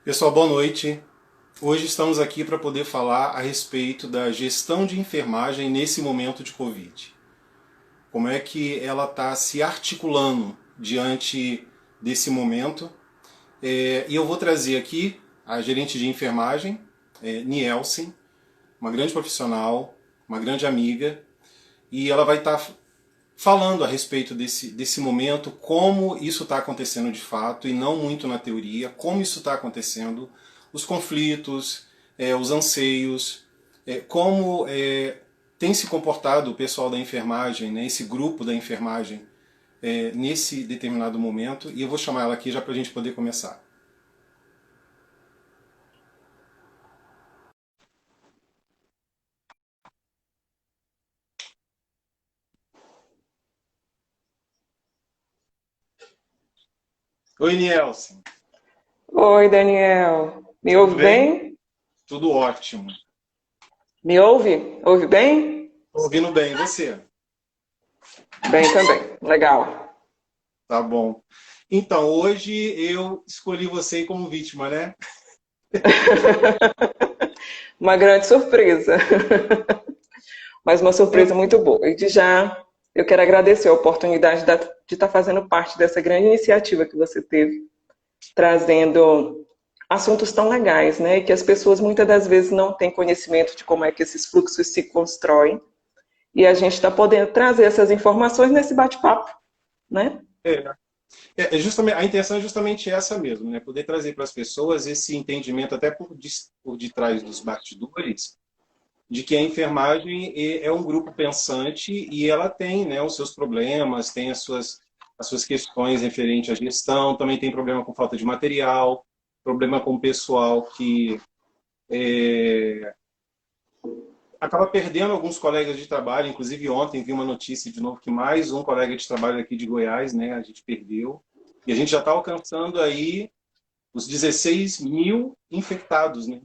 Pessoal, boa noite. Hoje estamos aqui para poder falar a respeito da gestão de enfermagem nesse momento de Covid. Como é que ela está se articulando diante desse momento. E eu vou trazer aqui a gerente de enfermagem, Nielsen, uma grande profissional, uma grande amiga, e ela vai estar falando a respeito desse momento, como isso está acontecendo de fato e não muito na teoria, como isso está acontecendo, os conflitos, os anseios, como tem se comportado o pessoal da enfermagem, né, esse grupo da enfermagem, nesse determinado momento, e eu vou chamar ela aqui já para a gente poder começar. Oi, Nielsen. Oi, Daniel. Me Tudo ouve bem? bem? Tudo ótimo. Me ouve? Ouve bem? Tô ouvindo bem, e você? Bem também. Legal. Tá bom. Então, hoje eu escolhi você como vítima, né? Uma grande surpresa, mas uma surpresa É, muito boa. E de já eu quero agradecer a oportunidade de estar fazendo parte dessa grande iniciativa que você teve, trazendo assuntos tão legais, né? E que as pessoas muitas das vezes não têm conhecimento de como é que esses fluxos se constroem. E a gente está podendo trazer essas informações nesse bate-papo, né? é, justamente, a intenção é justamente essa mesmo, né? Poder trazer para as pessoas esse entendimento, até por detrás dos bastidores, de que a enfermagem é um grupo pensante e ela tem, né, os seus problemas, tem as suas questões referentes à gestão, também tem problema com falta de material, problema com o pessoal que acaba perdendo alguns colegas de trabalho. Inclusive, ontem vi uma notícia de novo que mais um colega de trabalho aqui de Goiás, né, a gente perdeu. E a gente já está alcançando aí os 16 mil infectados, né, aqui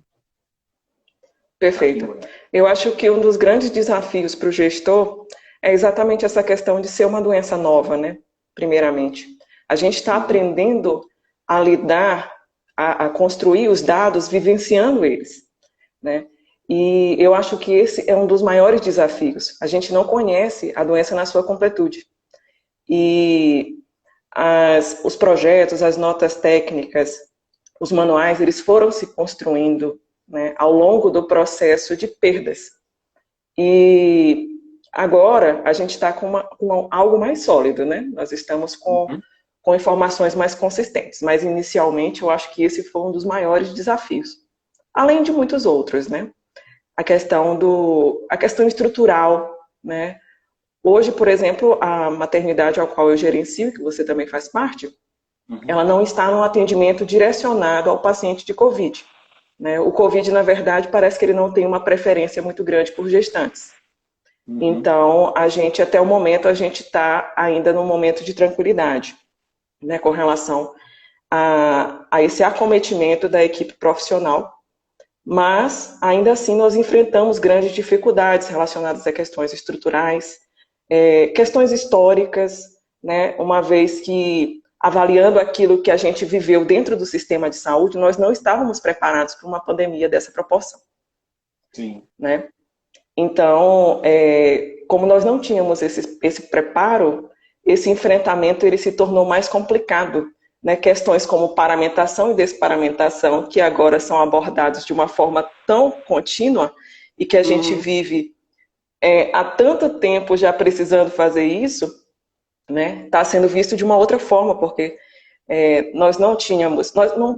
em Perfeito. Goiás. Eu acho que um dos grandes desafios para o gestor é exatamente essa questão de ser uma doença nova, né? Primeiramente. A gente está Uhum. aprendendo a lidar, a construir os dados, vivenciando eles, né? E eu acho que esse é um dos maiores desafios. A gente não conhece a doença na sua completude. E os projetos, as notas técnicas, os manuais, eles foram se construindo, né, ao longo do processo de perdas. E agora a gente está com algo mais sólido, né? Nós estamos Uhum. com informações mais consistentes. Mas inicialmente eu acho que esse foi um dos maiores desafios, além de muitos outros, né? A questão estrutural, né? Hoje, por exemplo, a maternidade ao qual eu gerencio, que você também faz parte, Uhum. ela não está no atendimento direcionado ao paciente de COVID. Né? O COVID, na verdade, parece que ele não tem uma preferência muito grande por gestantes. Uhum. Então, a gente, até o momento, a gente está ainda num momento de tranquilidade, né, com relação a esse acometimento da equipe profissional, mas, ainda assim, nós enfrentamos grandes dificuldades relacionadas a questões estruturais, questões históricas, né, uma vez que, avaliando aquilo que a gente viveu dentro do sistema de saúde, nós não estávamos preparados para uma pandemia dessa proporção. Sim. Né? Então, como nós não tínhamos esse preparo, esse enfrentamento ele se tornou mais complicado. Né? Questões como paramentação e desparamentação, que agora são abordados de uma forma tão contínua e que a gente Uhum. vive há tanto tempo já precisando fazer isso, né? Está sendo visto de uma outra forma, porque nós não tínhamos,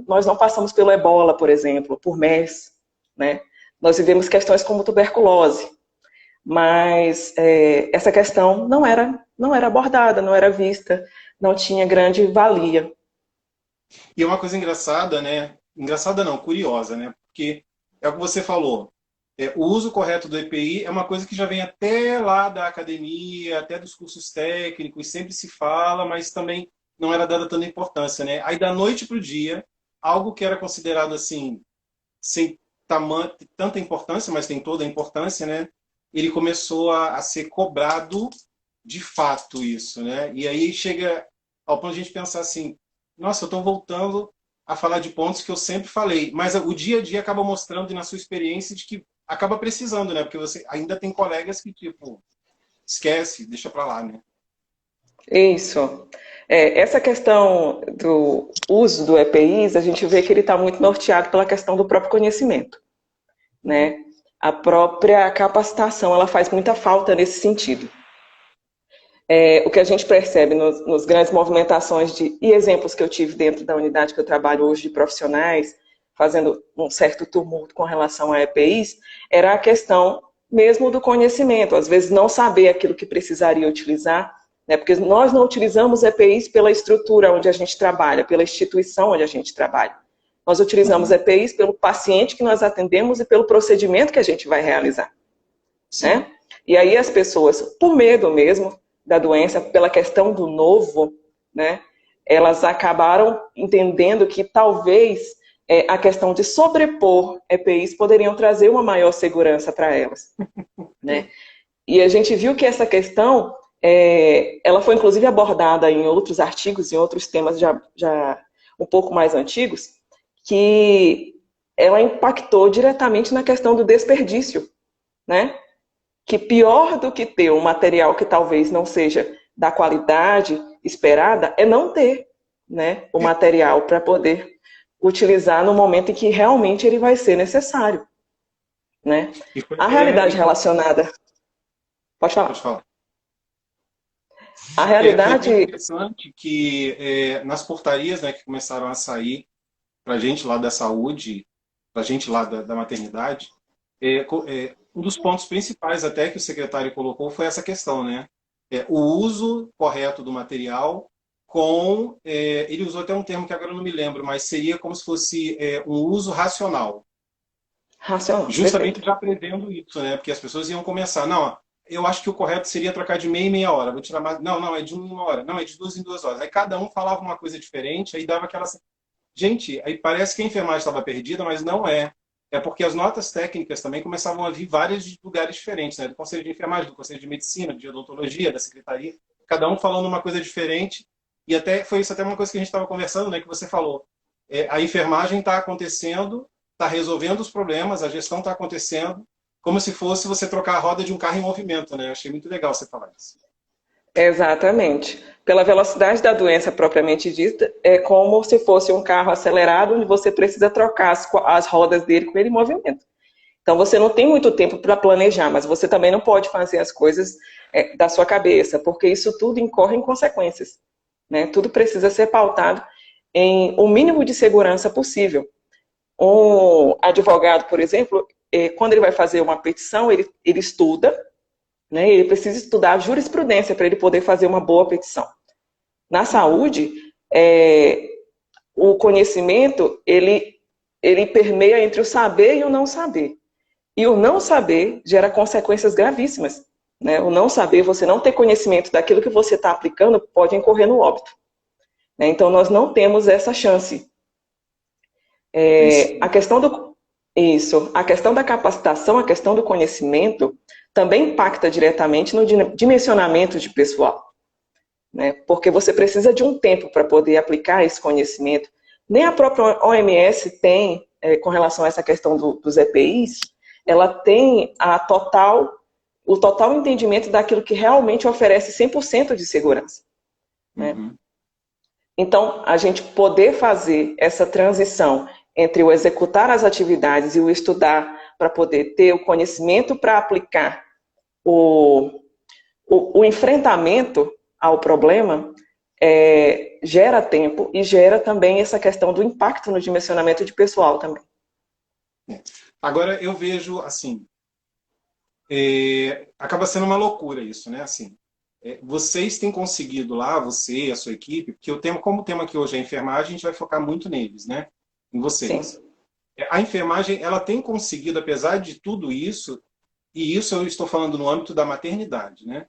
nós não passamos pelo ebola, por exemplo, por MERS, né? Nós vivemos questões como tuberculose, mas essa questão não era abordada, não era vista, não tinha grande valia. E é uma coisa engraçada, né? Engraçada não, curiosa, né? Porque é o que você falou. O uso correto do EPI é uma coisa que já vem até lá da academia, até dos cursos técnicos, sempre se fala, mas também não era dada tanta importância, né? Aí da noite para o dia, algo que era considerado assim, sem tanta importância, mas tem toda a importância, né? Ele começou a ser cobrado de fato isso, né? E aí chega ao ponto de a gente pensar assim, nossa, eu estou voltando. a falar de pontos que eu sempre falei, mas o dia a dia acaba mostrando na sua experiência de que acaba precisando, né? Porque você ainda tem colegas que, tipo, esquece, deixa pra lá, né? Isso. Essa questão do uso do EPIs, a gente vê que ele está muito norteado pela questão do próprio conhecimento, né? A própria capacitação, ela faz muita falta nesse sentido. O que a gente percebe nos grandes movimentações e exemplos que eu tive dentro da unidade que eu trabalho hoje de profissionais, fazendo um certo tumulto com relação a EPIs, era a questão mesmo do conhecimento, às vezes não saber aquilo que precisaria utilizar, né, porque nós não utilizamos EPIs pela estrutura onde a gente trabalha, pela instituição onde a gente trabalha. Nós utilizamos EPIs pelo paciente que nós atendemos e pelo procedimento que a gente vai realizar. Né? E aí as pessoas, por medo mesmo da doença, pela questão do novo, né, elas acabaram entendendo que talvez a questão de sobrepor EPIs poderiam trazer uma maior segurança para elas. Né? E a gente viu que essa questão, ela foi inclusive abordada em outros artigos, em outros temas já um pouco mais antigos, que ela impactou diretamente na questão do desperdício, né? Que pior do que ter um material que talvez não seja da qualidade esperada é não ter, né, o material para poder utilizar no momento em que realmente ele vai ser necessário. Né? A realidade relacionada... Pode falar. Pode falar. A realidade... Foi interessante que nas portarias, né, que começaram a sair para a gente lá da saúde, para a gente lá da maternidade, um dos pontos principais até que o secretário colocou foi essa questão, né? O uso correto do material com... ele usou até um termo que agora eu não me lembro, mas seria como se fosse um uso racional. Racional, justamente perfeito. já prevendo isso, né? Porque as pessoas iam começar, não, eu acho que o correto seria trocar de meia em meia hora, vou tirar mais... Não, é de 1 hora, não, é de 2 em 2 horas. Aí cada um falava uma coisa diferente, aí dava aquela... Gente, aí parece que a enfermagem estava perdida, mas não é. É porque as notas técnicas também começavam a vir vários de lugares diferentes, né? Do Conselho de Enfermagem, do Conselho de Medicina, de Odontologia, da Secretaria, cada um falando uma coisa diferente. E até foi isso até uma coisa que a gente estava conversando, né? Que você falou. A enfermagem está acontecendo, está resolvendo os problemas, a gestão está acontecendo, como se fosse você trocar a roda de um carro em movimento, né? Eu achei muito legal você falar isso. Exatamente. Pela velocidade da doença propriamente dita, é como se fosse um carro acelerado, onde você precisa trocar as rodas dele com ele em movimento. Então, você não tem muito tempo para planejar, mas você também não pode fazer as coisas da sua cabeça, porque isso tudo incorre em consequências. Né? Tudo precisa ser pautado em o mínimo de segurança possível. Um advogado, por exemplo, quando ele vai fazer uma petição, ele estuda, né? Ele precisa estudar a jurisprudência para ele poder fazer uma boa petição. Na saúde, o conhecimento, ele permeia entre o saber e o não saber. E o não saber gera consequências gravíssimas. Né? O não saber, você não ter conhecimento daquilo que você está aplicando, pode incorrer no óbito. Né? Então, nós não temos essa chance. A questão a questão da capacitação, a questão do conhecimento, também impacta diretamente no dimensionamento de pessoal. Né? Porque você precisa de um tempo para poder aplicar esse conhecimento. Nem a própria OMS tem, com relação a essa questão dos EPIs, ela tem o total entendimento daquilo que realmente oferece 100% de segurança. Né? Uhum. Então, a gente poder fazer essa transição entre o executar as atividades e o estudar para poder ter o conhecimento para aplicar o enfrentamento ao problema, gera tempo e gera também essa questão do impacto no dimensionamento de pessoal também. Agora, eu vejo, assim, acaba sendo uma loucura isso, né? Assim, vocês têm conseguido lá, você e a sua equipe, porque como o tema aqui hoje é enfermagem, a gente vai focar muito neles, né? Em vocês. Sim. A enfermagem, ela tem conseguido, apesar de tudo isso, e isso eu estou falando no âmbito da maternidade, né?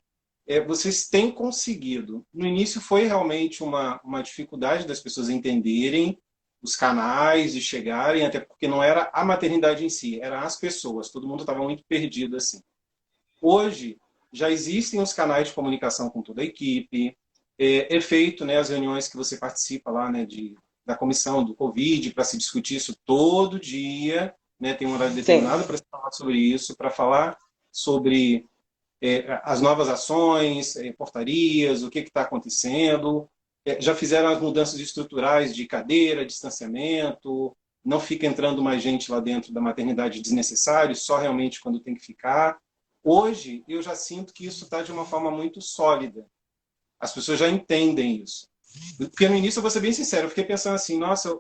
Vocês têm conseguido. No início foi realmente uma dificuldade das pessoas entenderem os canais e chegarem, até porque não era a maternidade em si, eram as pessoas, todo mundo estava muito perdido assim. Hoje, já existem os canais de comunicação com toda a equipe, é feito, né, as reuniões que você participa lá, né, de da comissão do Covid para se discutir isso todo dia, né? Tem um horário Sim. determinado para se falar sobre isso, para falar sobre as novas ações, portarias, o que está acontecendo. Já fizeram as mudanças estruturais de cadeira, distanciamento, não fica entrando mais gente lá dentro da maternidade desnecessário, só realmente quando tem que ficar. Hoje, eu já sinto que isso está de uma forma muito sólida. As pessoas já entendem isso. Porque no início, eu vou ser bem sincero, eu fiquei pensando assim, nossa,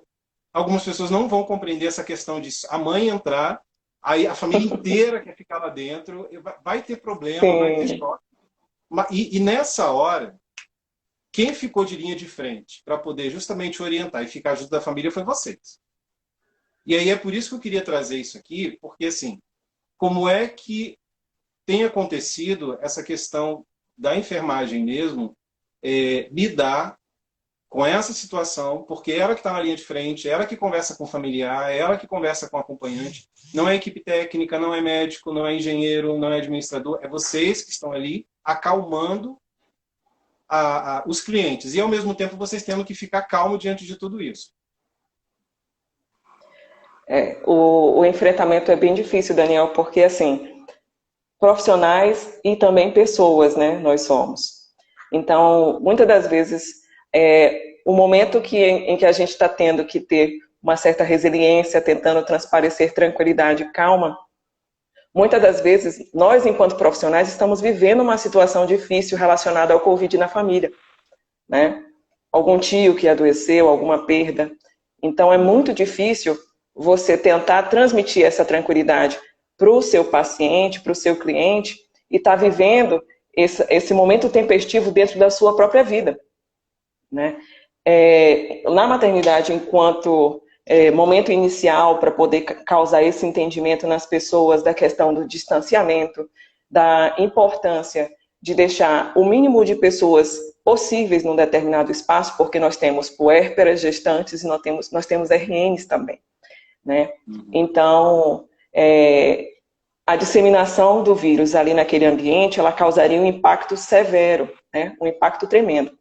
algumas pessoas não vão compreender essa questão de a mãe entrar, aí a família inteira quer ficar lá dentro, vai ter problema, vai ter Sim. choque. E nessa hora, quem ficou de linha de frente para poder justamente orientar e ficar junto da família foi vocês. E aí é por isso que eu queria trazer isso aqui, porque assim, como é que tem acontecido essa questão da enfermagem mesmo, lidar com essa situação, porque ela que está na linha de frente, ela que conversa com o familiar, ela que conversa com o acompanhante, não é equipe técnica, não é médico, não é engenheiro, não é administrador, é vocês que estão ali acalmando os clientes, e ao mesmo tempo vocês tendo que ficar calmo diante de tudo isso. O enfrentamento é bem difícil, Daniel, porque assim, profissionais e também pessoas, né? Nós somos. Então, muitas das vezes, o momento em que a gente está tendo que ter uma certa resiliência, tentando transparecer tranquilidade e calma, muitas das vezes, nós, enquanto profissionais, estamos vivendo uma situação difícil relacionada ao Covid na família, né? Algum tio que adoeceu, alguma perda. Então, é muito difícil você tentar transmitir essa tranquilidade para o seu paciente, para o seu cliente, e estar vivendo esse momento tempestivo dentro da sua própria vida, né? Na maternidade, enquanto momento inicial para poder causar esse entendimento nas pessoas da questão do distanciamento, da importância de deixar o mínimo de pessoas possíveis num determinado espaço, porque nós temos puérperas, gestantes e nós temos RNs também, né? Então, a disseminação do vírus ali naquele ambiente, ela causaria um impacto severo, né? Um impacto tremendo.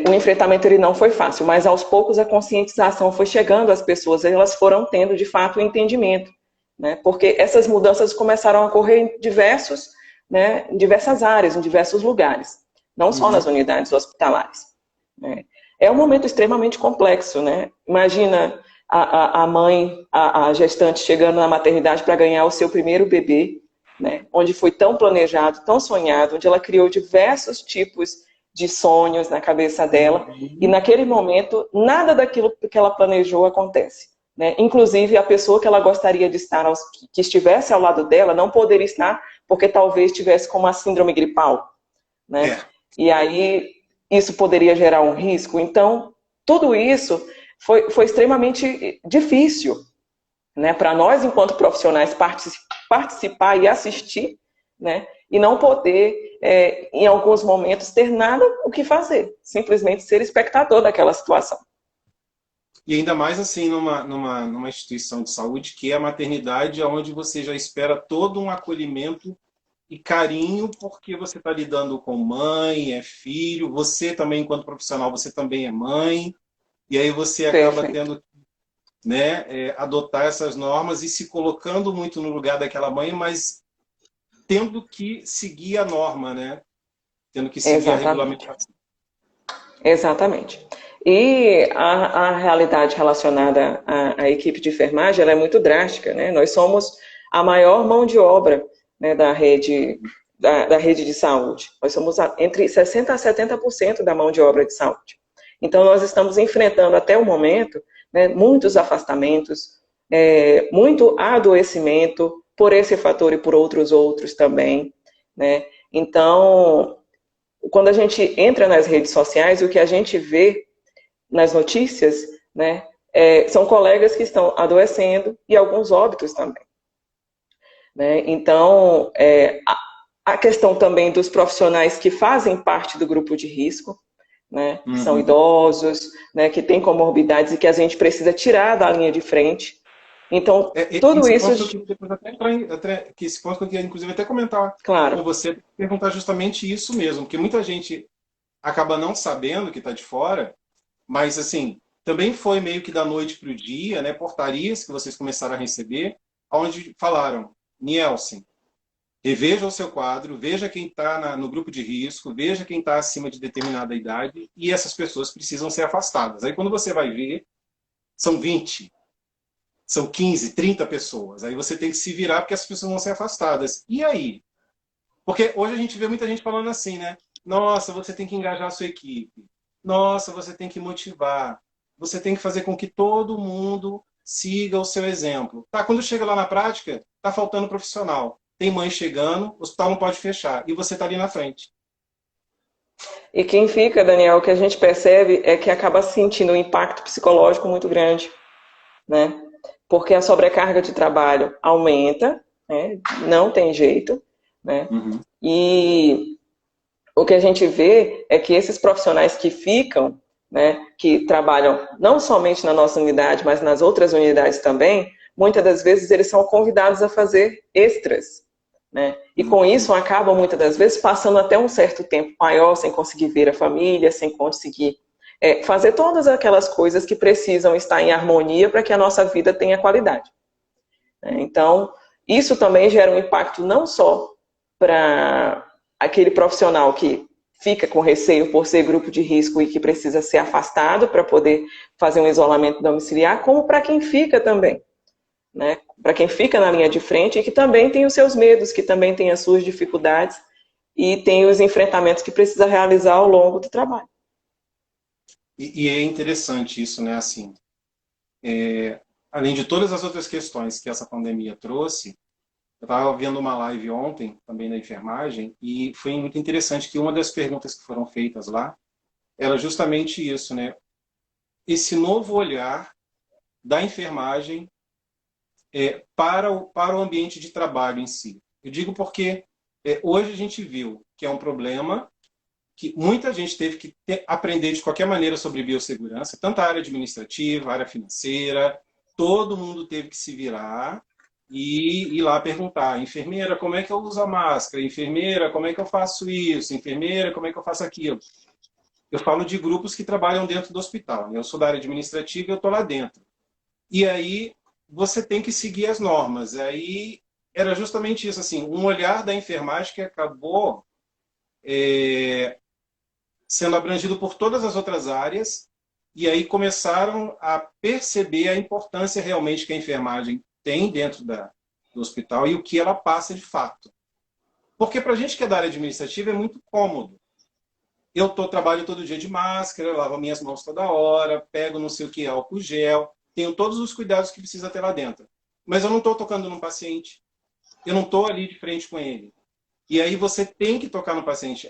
O enfrentamento ele não foi fácil, mas aos poucos a conscientização foi chegando às pessoas, e elas foram tendo de fato o entendimento, né? Porque essas mudanças começaram a ocorrer em em diversas áreas, em diversos lugares, não só nas unidades hospitalares, né? É um momento extremamente complexo, né? Imagina a mãe, a gestante chegando na maternidade para ganhar o seu primeiro bebê, né? Onde foi tão planejado, tão sonhado, onde ela criou diversos tipos de sonhos na cabeça dela, e naquele momento, nada daquilo que ela planejou acontece, né? Inclusive, a pessoa que ela gostaria de estar, que estivesse ao lado dela, não poderia estar, porque talvez estivesse com uma síndrome gripal, né? E aí, isso poderia gerar um risco. Então, tudo isso foi extremamente difícil, né? Para nós, enquanto profissionais, participar e assistir, né? E não poder, em alguns momentos, ter nada o que fazer. Simplesmente ser espectador daquela situação. E ainda mais assim numa instituição de saúde, que é a maternidade, onde você já espera todo um acolhimento e carinho, porque você está lidando com mãe, é filho, você também, enquanto profissional, você também é mãe, e aí você acaba tendo, né, adotar essas normas e se colocando muito no lugar daquela mãe, mas tendo que seguir a norma, né? Tendo que seguir a regulamentação. Exatamente. E a realidade relacionada à equipe de enfermagem, ela é muito drástica, né? Nós somos a maior mão de obra, né, da rede de saúde. Nós somos entre 60% a 70% da mão de obra de saúde. Então, nós estamos enfrentando até o momento, né, muitos afastamentos, muito adoecimento por esse fator e por outros também, né? Então, quando a gente entra nas redes sociais, o que a gente vê nas notícias, né, são colegas que estão adoecendo e alguns óbitos também, né? Então, a questão também dos profissionais que fazem parte do grupo de risco, né, que são idosos, né, que têm comorbidades e que a gente precisa tirar da linha de frente. Então, tudo isso... Esse ponto que eu queria, inclusive, até comentar com você, perguntar justamente isso mesmo, porque muita gente acaba não sabendo que está de fora, Mas, assim, também foi meio que da noite para o dia, né, portarias que vocês começaram a receber, onde falaram, Nielsen, reveja o seu quadro, veja quem está no grupo de risco, veja quem está acima de determinada idade, e essas pessoas precisam ser afastadas. Aí quando você vai ver, são 20, são 15, 30 pessoas. Aí você tem que se virar porque essas pessoas vão ser afastadas. E aí? Porque hoje a gente vê muita gente falando assim, né? Nossa, você tem que engajar a sua equipe. Nossa, você tem que motivar. Você tem que fazer com que todo mundo siga o seu exemplo. Tá, quando chega lá na prática, tá faltando profissional. Tem mãe chegando, o hospital não pode fechar. E você tá ali na frente. E quem fica, Daniel, o que a gente percebe é que acaba sentindo um impacto psicológico muito grande, né? Porque a sobrecarga de trabalho aumenta, né? Não tem jeito, né? Uhum. E o que a gente vê é que esses profissionais que ficam, né, que trabalham não somente na nossa unidade, mas nas outras unidades também, muitas das vezes eles são convidados a fazer extras, né? E com isso acabam muitas das vezes passando até um certo tempo maior sem conseguir ver a família, sem conseguir fazer todas aquelas coisas que precisam estar em harmonia para que a nossa vida tenha qualidade. Então, isso também gera um impacto não só para aquele profissional que fica com receio por ser grupo de risco e que precisa ser afastado para poder fazer um isolamento domiciliar, como para quem fica também, né? Para quem fica na linha de frente e que também tem os seus medos, que também tem as suas dificuldades e tem os enfrentamentos que precisa realizar ao longo do trabalho. E é interessante isso, né? Assim, além de todas as outras questões que essa pandemia trouxe, eu estava vendo uma live ontem, também na enfermagem, e foi muito interessante que uma das perguntas que foram feitas lá era justamente isso, né? Esse novo olhar da enfermagem para o ambiente de trabalho em si. Eu digo porque hoje a gente viu que é um problema que muita gente teve que aprender de qualquer maneira sobre biossegurança, tanto a área administrativa, a área financeira, todo mundo teve que se virar e ir lá perguntar, enfermeira, como é que eu uso a máscara? Enfermeira, como é que eu faço isso? Enfermeira, como é que eu faço aquilo? Eu falo de grupos que trabalham dentro do hospital, né? Eu sou da área administrativa e eu estou lá dentro. E aí você tem que seguir as normas. Aí era justamente isso, assim, um olhar da enfermagem que acabou sendo abrangido por todas as outras áreas, e aí começaram a perceber a importância realmente que a enfermagem tem dentro do hospital e o que ela passa de fato. Porque para a gente que é da área administrativa é muito cômodo. Eu trabalho todo dia de máscara, lavo minhas mãos toda hora, pego não sei o que, álcool gel, tenho todos os cuidados que precisa ter lá dentro. Mas eu não estou tocando num paciente, eu não estou ali de frente com ele. E aí você tem que tocar no paciente.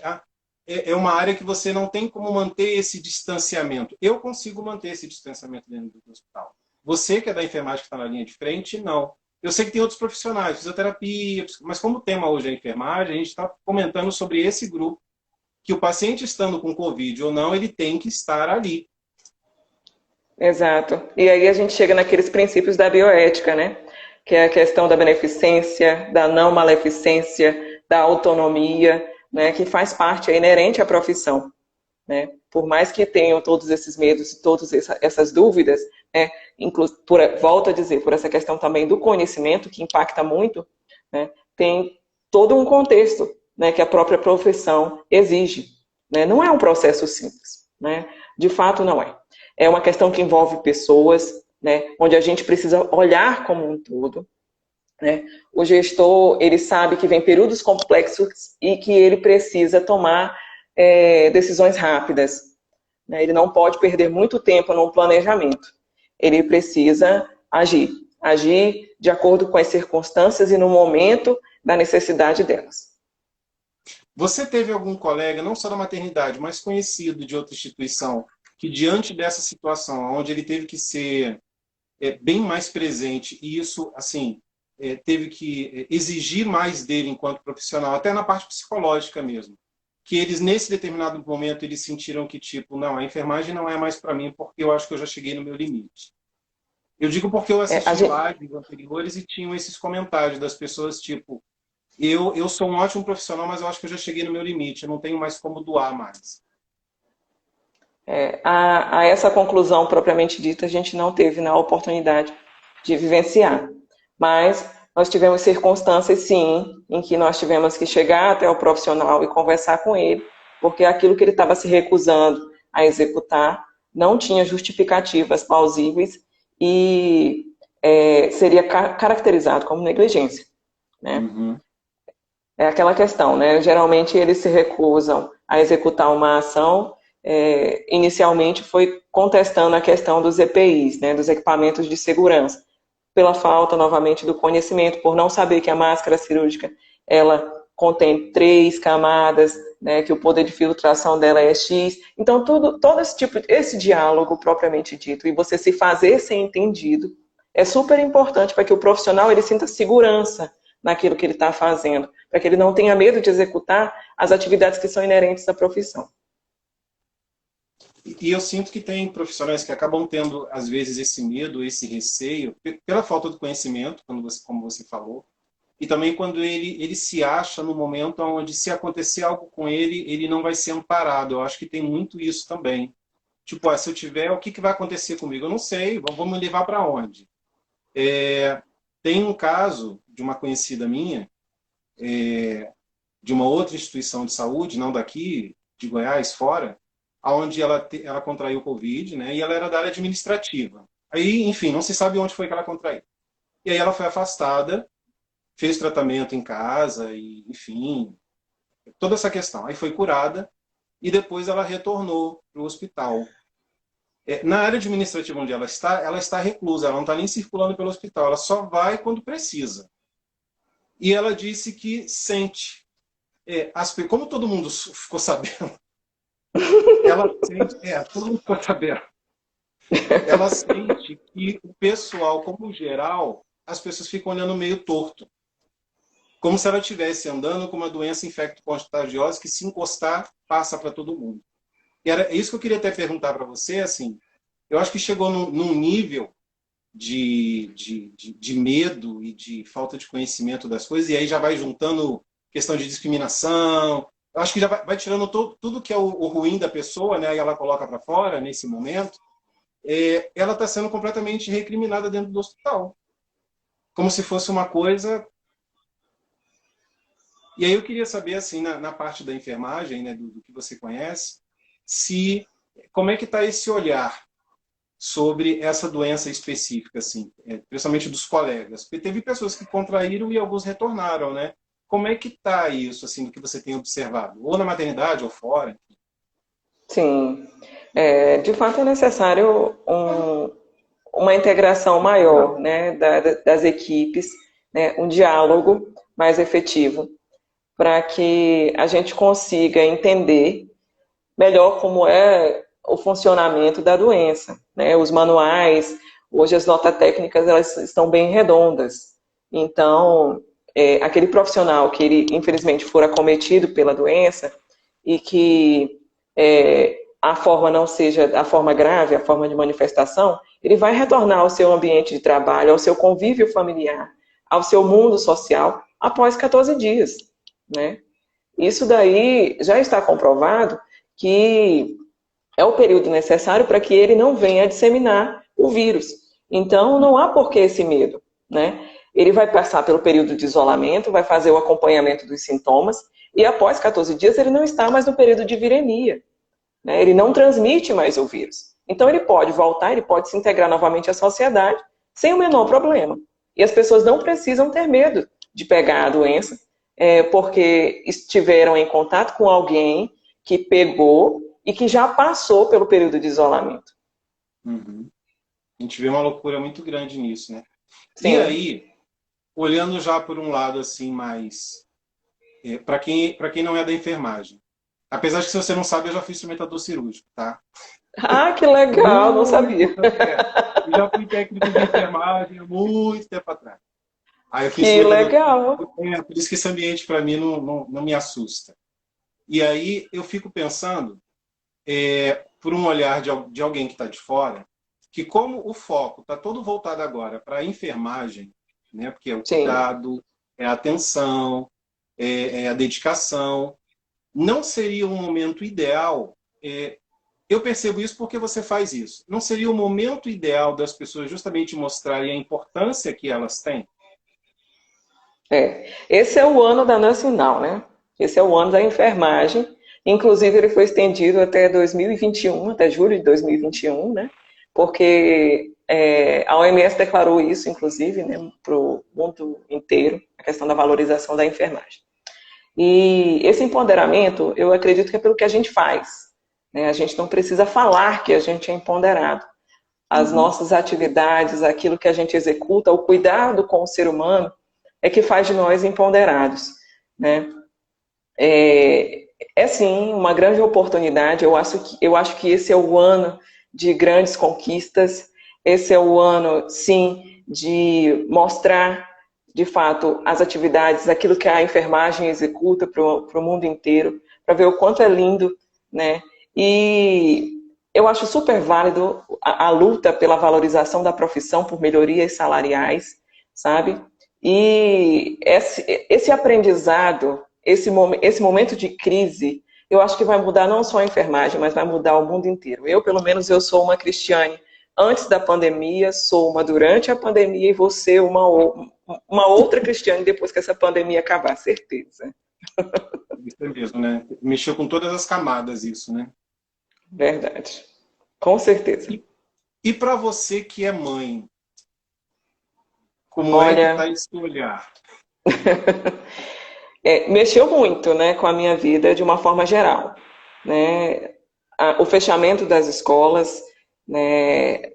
É uma área que você não tem como manter esse distanciamento. Eu consigo manter esse distanciamento dentro do hospital. Você que é da enfermagem que está na linha de frente, não. Eu sei que tem outros profissionais, fisioterapia, mas como o tema hoje é a enfermagem, a gente está comentando sobre esse grupo, que o paciente estando com Covid ou não, ele tem que estar ali. Exato. E aí a gente chega naqueles princípios da bioética, né? Que é a questão da beneficência, da não maleficência, da autonomia, né? Que faz parte, é inerente à profissão, né? Por mais que tenham todos esses medos e todas essas dúvidas, né? Volto a dizer, por essa questão também do conhecimento, que impacta muito, né? Tem todo um contexto, né? Que a própria profissão exige, né? Não é um processo simples, né? De fato, não é. É uma questão que envolve pessoas, né? Onde a gente precisa olhar como um todo, né? O gestor, ele sabe que vem períodos complexos e que ele precisa tomar decisões rápidas, né? Ele não pode perder muito tempo no planejamento. Ele precisa agir de acordo com as circunstâncias e no momento da necessidade delas. Você teve algum colega, não só da maternidade, mas conhecido de outra instituição, que diante dessa situação, onde ele teve que ser bem mais presente, e isso, assim, teve que exigir mais dele enquanto profissional, até na parte psicológica mesmo, que eles, nesse determinado momento, eles sentiram que, tipo, não, a enfermagem não é mais para mim, porque eu acho que eu já cheguei no meu limite. Eu digo porque eu assisti lives anteriores e tinham esses comentários das pessoas, tipo, eu sou um ótimo profissional, mas eu acho que eu já cheguei no meu limite, eu não tenho mais como doar mais. A essa conclusão propriamente dita, a gente não teve na oportunidade de vivenciar. Mas nós tivemos circunstâncias, sim, em que nós tivemos que chegar até o profissional e conversar com ele, porque aquilo que ele estava se recusando a executar não tinha justificativas plausíveis e seria caracterizado como negligência, né? Uhum. É aquela questão, né? Geralmente eles se recusam a executar uma ação. Inicialmente foi contestando a questão dos EPIs, né, dos equipamentos de segurança, pela falta, novamente, do conhecimento, por não saber que a máscara cirúrgica, ela contém 3 camadas, né, que o poder de filtração dela é X. Então, todo esse diálogo propriamente dito, e você se fazer ser entendido, é super importante para que o profissional ele sinta segurança naquilo que ele está fazendo, para que ele não tenha medo de executar as atividades que são inerentes à profissão. E eu sinto que tem profissionais que acabam tendo, às vezes, esse medo, esse receio, pela falta do conhecimento, como você falou, e também quando ele se acha no momento onde, se acontecer algo com ele, ele não vai ser amparado. Eu acho que tem muito isso também. Tipo, se eu tiver, o que vai acontecer comigo? Eu não sei, vamos me levar para onde? Tem um caso de uma conhecida minha, de uma outra instituição de saúde, não daqui, de Goiás, fora, onde ela contraiu Covid, né? E ela era da área administrativa. Aí, enfim, não se sabe onde foi que ela contraiu. E aí ela foi afastada, fez tratamento em casa, e, enfim, toda essa questão. Aí foi curada e depois ela retornou para o hospital. Na área administrativa onde ela está reclusa, ela não está nem circulando pelo hospital, ela só vai quando precisa. E ela disse que sente. Como todo mundo ficou sabendo, ela sente. Todo mundo ficou sabendo. Ela sente que o pessoal, como geral, as pessoas ficam olhando meio torto. Como se ela estivesse andando com uma doença infecto-contagiosa que, se encostar, passa para todo mundo. E era isso que eu queria até perguntar para você, assim, eu acho que chegou num nível de medo e de falta de conhecimento das coisas, e aí já vai juntando questão de discriminação, eu acho que já vai tirando tudo que é o ruim da pessoa, né, e ela coloca para fora nesse momento, ela está sendo completamente recriminada dentro do hospital. Como se fosse uma coisa. E aí eu queria saber, assim, na parte da enfermagem, né, do que você conhece, como é que está esse olhar sobre essa doença específica, assim, principalmente dos colegas. Porque teve pessoas que contraíram e alguns retornaram, né? Como é que está isso, assim, do que você tem observado? Ou na maternidade ou fora? Sim, de fato é necessário uma integração maior, né, das equipes, né, um diálogo mais efetivo, para que a gente consiga entender melhor como é o funcionamento da doença, né? Os manuais, hoje as notas técnicas elas estão bem redondas, então aquele profissional que ele infelizmente for acometido pela doença e que a forma não seja a forma grave, a forma de manifestação, ele vai retornar ao seu ambiente de trabalho, ao seu convívio familiar, ao seu mundo social após 14 dias, né? Isso daí já está comprovado que é o período necessário para que ele não venha a disseminar o vírus. Então, não há por que esse medo, né? Ele vai passar pelo período de isolamento, vai fazer o acompanhamento dos sintomas, e após 14 dias ele não está mais no período de viremia, né? Ele não transmite mais o vírus. Então, ele pode voltar, ele pode se integrar novamente à sociedade sem o menor problema. E as pessoas não precisam ter medo de pegar a doença, porque estiveram em contato com alguém que pegou e que já passou pelo período de isolamento. Uhum. A gente vê uma loucura muito grande nisso, né? E Sim. aí, olhando já por um lado assim mais para quem não é da enfermagem. Apesar de que, se você não sabe, eu já fui instrumentador cirúrgico, tá? Ah, que legal, não sabia. Eu já fui técnico de enfermagem há muito tempo atrás. Aí eu fui Que instrumentador legal. cirúrgico, por isso que esse ambiente para mim não me assusta. E aí eu fico pensando, por um olhar de alguém que está de fora, que como o foco está todo voltado agora para a enfermagem, né, porque é o Sim. cuidado, é a atenção, é a dedicação, não seria um momento ideal eu percebo isso porque você faz isso. Não seria o momento ideal das pessoas justamente mostrarem a importância que elas têm? Esse é o ano da Nacional, né? Esse é o ano da enfermagem. Inclusive, ele foi estendido até 2021, até julho de 2021, né? Porque a OMS declarou isso, inclusive, né, para o mundo inteiro, a questão da valorização da enfermagem. E esse empoderamento, eu acredito que é pelo que a gente faz, né? A gente não precisa falar que a gente é empoderado. As Uhum. nossas atividades, aquilo que a gente executa, o cuidado com o ser humano, é que faz de nós empoderados, né? É sim uma grande oportunidade. Eu acho que esse é o ano de grandes conquistas. Esse é o ano, sim, de mostrar, de fato, as atividades, aquilo que a enfermagem executa para o mundo inteiro, para ver o quanto é lindo, né? E eu acho super válido a luta pela valorização da profissão por melhorias salariais, sabe? E esse aprendizado, esse momento de crise, eu acho que vai mudar não só a enfermagem, mas vai mudar o mundo inteiro. Eu, pelo menos, eu sou uma Cristiane antes da pandemia, sou uma durante a pandemia e vou ser uma outra Cristiane depois que essa pandemia acabar, certeza. Isso é mesmo, né? Mexeu com todas as camadas isso, né? Verdade. Com certeza. E para você que é mãe, como é que Olha, está esse olhar? mexeu muito, né, com a minha vida de uma forma geral, né? O fechamento das escolas, né,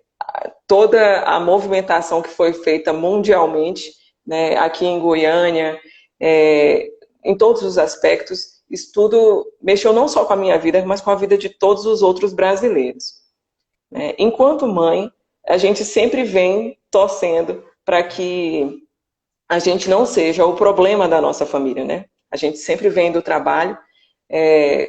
toda a movimentação que foi feita mundialmente, né, aqui em Goiânia, em todos os aspectos, isso tudo mexeu não só com a minha vida, mas com a vida de todos os outros brasileiros, né? Enquanto mãe, a gente sempre vem torcendo para que a gente não seja o problema da nossa família, né? A gente sempre vem do trabalho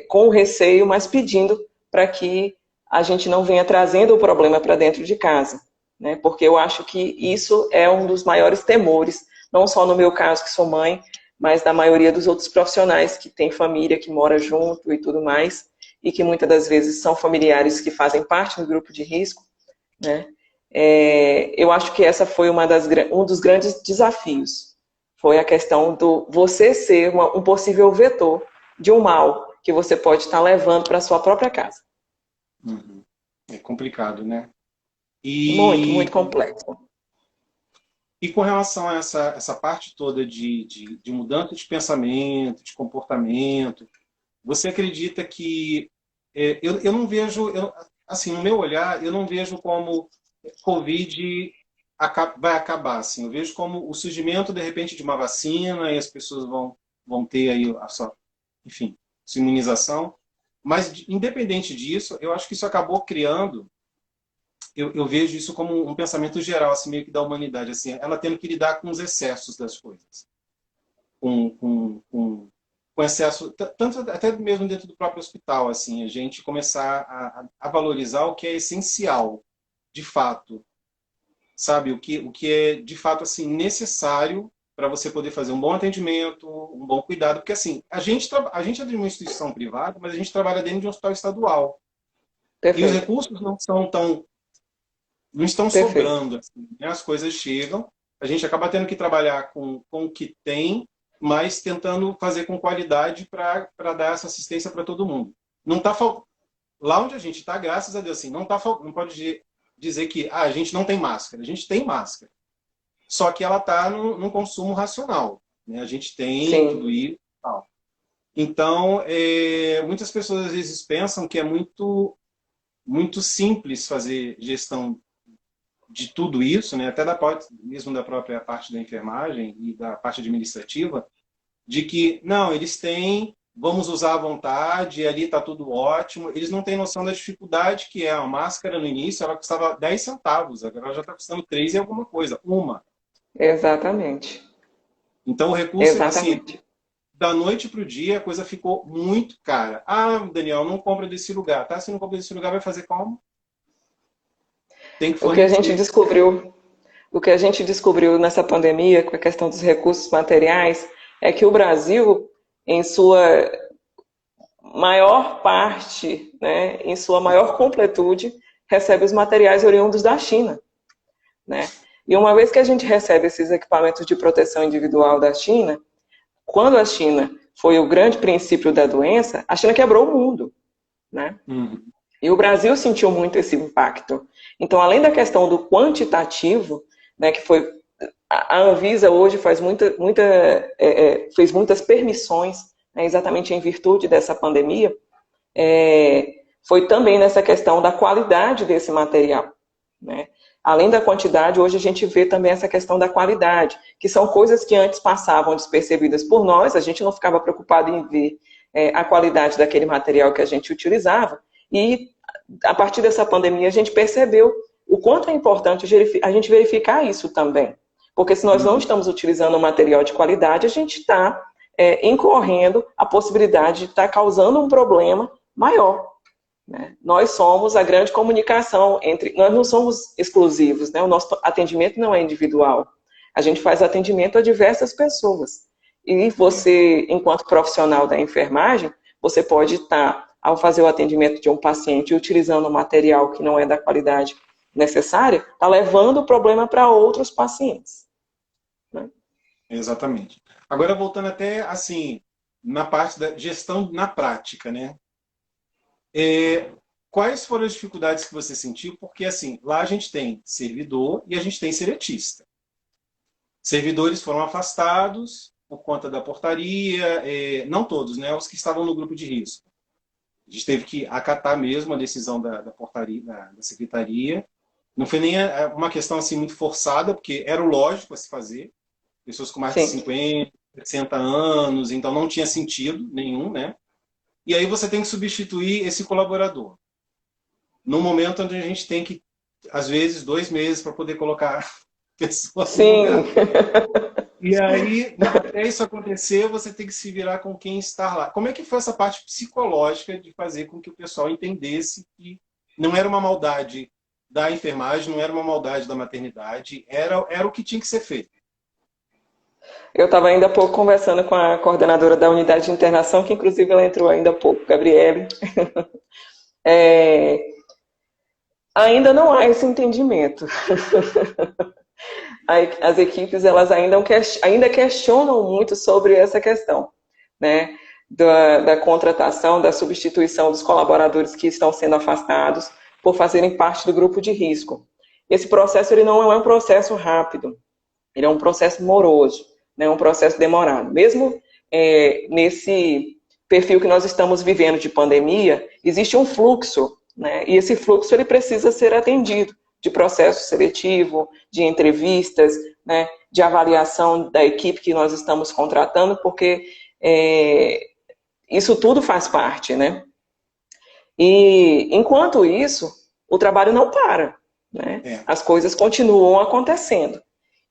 com receio, mas pedindo para que a gente não venha trazendo o problema para dentro de casa, né? Porque eu acho que isso é um dos maiores temores, não só no meu caso, que sou mãe, mas da maioria dos outros profissionais que têm família, que mora junto e tudo mais, e que muitas das vezes são familiares que fazem parte do grupo de risco, né? Eu acho que essa foi um dos grandes desafios. Foi a questão do você ser um possível vetor de um mal que você pode estar levando para a sua própria casa. Uhum. É complicado, né? Muito, muito E, complexo. e com relação a essa parte toda de mudança de pensamento, de comportamento, você acredita que eu não vejo, assim, no meu olhar, eu não vejo como Covid vai acabar, assim. Eu vejo como o surgimento, de repente, de uma vacina e as pessoas vão ter aí a sua, enfim, sua imunização. Mas, independente disso, eu acho que isso acabou criando, eu vejo isso como um pensamento geral, assim, meio que da humanidade, assim, ela tendo que lidar com os excessos das coisas. Com excesso, tanto até mesmo dentro do próprio hospital, assim, a gente começar a valorizar o que é essencial, de fato, sabe? O que é, de fato, assim, necessário para você poder fazer um bom atendimento, um bom cuidado, porque, assim, a gente é de uma instituição privada, mas a gente trabalha dentro de um hospital estadual, e os Perfeito, recursos não estão perfeito. sobrando, assim, né? As coisas chegam, a gente acaba tendo que trabalhar com o que tem, mas tentando fazer com qualidade para dar essa assistência para todo mundo. Não tá lá onde a gente está, graças a Deus, assim, não pode dizer que a gente não tem máscara. A gente tem máscara. Só que ela está num consumo racional, né? A gente tem tudo Sim, isso e tal. Então, muitas pessoas às vezes pensam que é muito, muito simples fazer gestão de tudo isso, né? Até mesmo da própria parte da enfermagem e da parte administrativa, de que, não, eles têm, vamos usar à vontade, ali está tudo ótimo. Eles não têm noção da dificuldade que é. A máscara no início, ela custava 10 centavos, agora ela já está custando 3 e alguma coisa, uma. exatamente. Então o recurso, assim, Exatamente. da noite para o dia, a coisa ficou muito cara. Ah, Daniel, não compra desse lugar. Tá, se não compra desse lugar, vai fazer como? Tem que O que a gente fornecer. descobriu, o que a gente descobriu nessa pandemia, com a questão dos recursos materiais, é que o Brasil, em sua maior parte, né, em sua maior completude, recebe os materiais oriundos da China, né? E uma vez que a gente recebe esses equipamentos de proteção individual da China, quando a China foi o grande princípio da doença, a China quebrou o mundo, né? E o Brasil sentiu muito esse impacto. Então, além da questão do quantitativo, né, que foi a Anvisa hoje fez muitas permissões, né, exatamente em virtude dessa pandemia, foi também nessa questão da qualidade desse material, né? Além da quantidade, hoje a gente vê também essa questão da qualidade, que são coisas que antes passavam despercebidas por nós, a gente não ficava preocupado em ver a qualidade daquele material que a gente utilizava, e a partir dessa pandemia a gente percebeu o quanto é importante a gente verificar isso também. Porque se nós não estamos utilizando um material de qualidade, a gente está incorrendo a possibilidade de estar causando um problema maior, né? Nós somos a grande comunicação nós não somos exclusivos, né? O nosso atendimento não é individual. A gente faz atendimento a diversas pessoas. E você, enquanto profissional da enfermagem, você pode estar, ao fazer o atendimento de um paciente utilizando um material que não é da qualidade necessária, está levando o problema para outros pacientes, né? Exatamente. Agora, voltando até, assim, na parte da gestão na prática, né? Quais foram as dificuldades que você sentiu? Porque, assim, lá a gente tem servidor e a gente tem seletista. Servidores foram afastados por conta da portaria, não todos, né? Os que estavam no grupo de risco. A gente teve que acatar mesmo a decisão da portaria, da secretaria. Não foi nem uma questão assim muito forçada, porque era o lógico a se fazer. Pessoas com mais de 50, 60 anos, então não tinha sentido nenhum, né? E aí você tem que substituir esse colaborador. Num momento onde a gente tem que, às vezes, 2 meses para poder colocar pessoas no lugar. E aí, até isso acontecer, você tem que se virar com quem está lá. Como é que foi essa parte psicológica de fazer com que o pessoal entendesse que não era uma maldade da enfermagem, não era uma maldade da maternidade, era o que tinha que ser feito? Eu estava ainda há pouco conversando com a coordenadora da unidade de internação, que inclusive ela entrou ainda há pouco, Gabriele. Ainda não há esse entendimento. As equipes elas ainda questionam muito sobre essa questão, né? Da contratação, da substituição dos colaboradores que estão sendo afastados por fazerem parte do grupo de risco. Esse processo ele não é um processo rápido, ele é um processo moroso, né? Um processo demorado. Mesmo nesse perfil que nós estamos vivendo de pandemia, existe um fluxo, né? E esse fluxo ele precisa ser atendido, de processo seletivo, de entrevistas, né? De avaliação da equipe que nós estamos contratando, porque isso tudo faz parte, né? E enquanto isso, o trabalho não para, né? As coisas continuam acontecendo.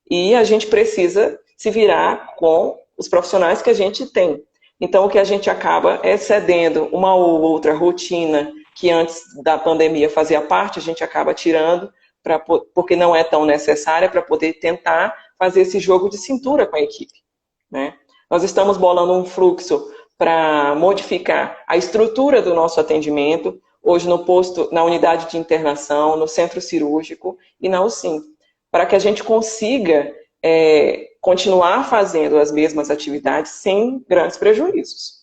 E a gente precisa se virar com os profissionais que a gente tem. Então, o que a gente acaba é cedendo uma ou outra rotina que antes da pandemia fazia parte, a gente acaba tirando, porque não é tão necessária, para poder tentar fazer esse jogo de cintura com a equipe, né? Nós estamos bolando um fluxo para modificar a estrutura do nosso atendimento, hoje no posto, na unidade de internação, no centro cirúrgico e na UCIM, para que a gente consiga continuar fazendo as mesmas atividades sem grandes prejuízos.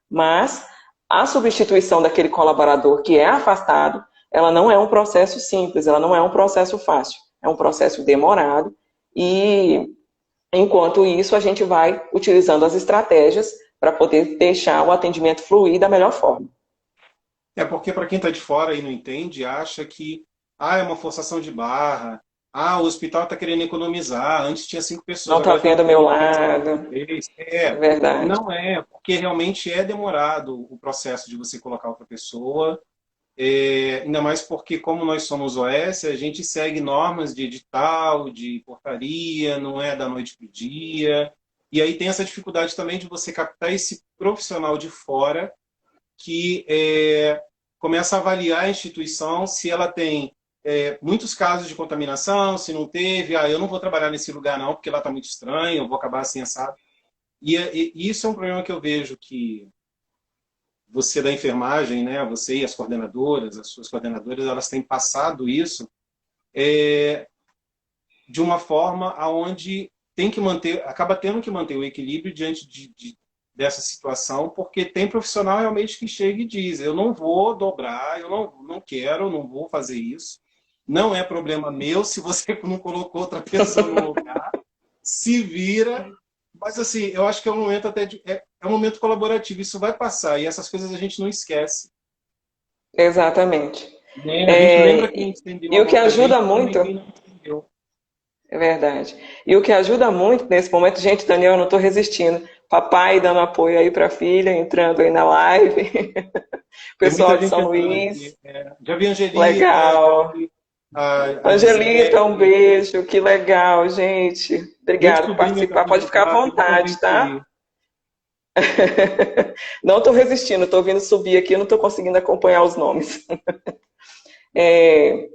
Mas a substituição daquele colaborador que é afastado, ela não é um processo simples, ela não é um processo fácil, é um processo demorado e, enquanto isso, a gente vai utilizando as estratégias para poder deixar o atendimento fluir da melhor forma. Porque para quem está de fora e não entende, acha que é uma forçação de barra, o hospital está querendo economizar, antes tinha 5 pessoas. Não está vendo ao meu lado. É verdade. Não porque realmente é demorado o processo de você colocar outra pessoa, ainda mais porque, como nós somos OS, a gente segue normas de edital, de portaria, não é da noite para o dia, e aí tem essa dificuldade também de você captar esse profissional de fora que começa a avaliar a instituição se ela tem muitos casos de contaminação, se não teve, eu não vou trabalhar nesse lugar não, porque lá está muito estranho, eu vou acabar assim, assado. E isso é um problema que eu vejo que você da enfermagem, né, você e as coordenadoras, as suas coordenadoras, elas têm passado isso de uma forma aonde tem que manter, acaba tendo que manter o equilíbrio diante dessa situação, porque tem profissional realmente que chega e diz, eu não vou dobrar, eu não quero, não vou fazer isso. Não é problema meu se você não colocou outra pessoa no lugar, se vira. Mas assim, eu acho que é um momento até é um momento colaborativo, isso vai passar, e essas coisas a gente não esquece. Exatamente. Né? A gente lembra É, quem e estendeu a o que mão pra ajuda gente, e também muito, quem não estendeu. é verdade. E o que ajuda muito nesse momento, gente, Daniel, eu não estou resistindo. Papai dando apoio aí para a filha, entrando aí na live. Tem Pessoal muita de gente São entrando Luís, aqui. Já vi a Angelita, já legal. vi a Angelita, um Gisele. beijo, que legal, gente. Meu Obrigado por sobrinho está participar. por Pode ficar à ajudar, tem muita vontade, gente tá? aí. Não estou resistindo, estou vindo subir aqui, não estou conseguindo acompanhar os nomes. É,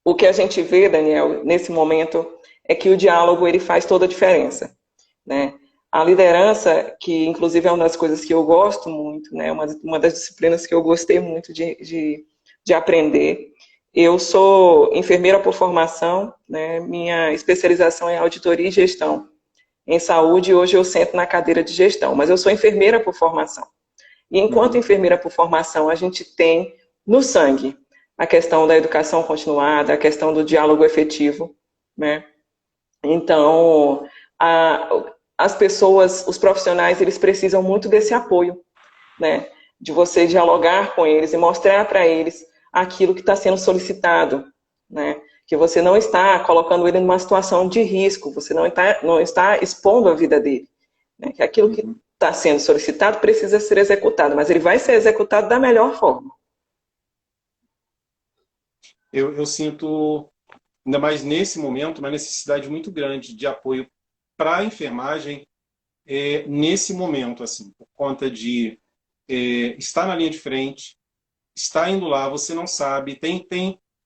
o que a gente vê, Daniel, nesse momento, é que o diálogo ele faz toda a diferença, né? A liderança, que inclusive é uma das coisas que eu gosto muito, né? Uma das disciplinas que eu gostei muito de aprender. Eu sou enfermeira por formação, né? Minha especialização é em auditoria e gestão em saúde, e hoje eu sento na cadeira de gestão, mas eu sou enfermeira por formação. E enquanto Uhum. enfermeira por formação, a gente tem no sangue a questão da educação continuada, a questão do diálogo efetivo, né? Então, as pessoas, os profissionais, eles precisam muito desse apoio, né? De você dialogar com eles e mostrar para eles aquilo que está sendo solicitado, né? Que você não está colocando ele numa situação de risco, você não está expondo a vida dele, né? Que aquilo que Uhum. está sendo solicitado precisa ser executado, mas ele vai ser executado da melhor forma. Eu sinto, ainda mais nesse momento, uma necessidade muito grande de apoio para a enfermagem nesse momento, assim, por conta de estar na linha de frente, estar indo lá, você não sabe,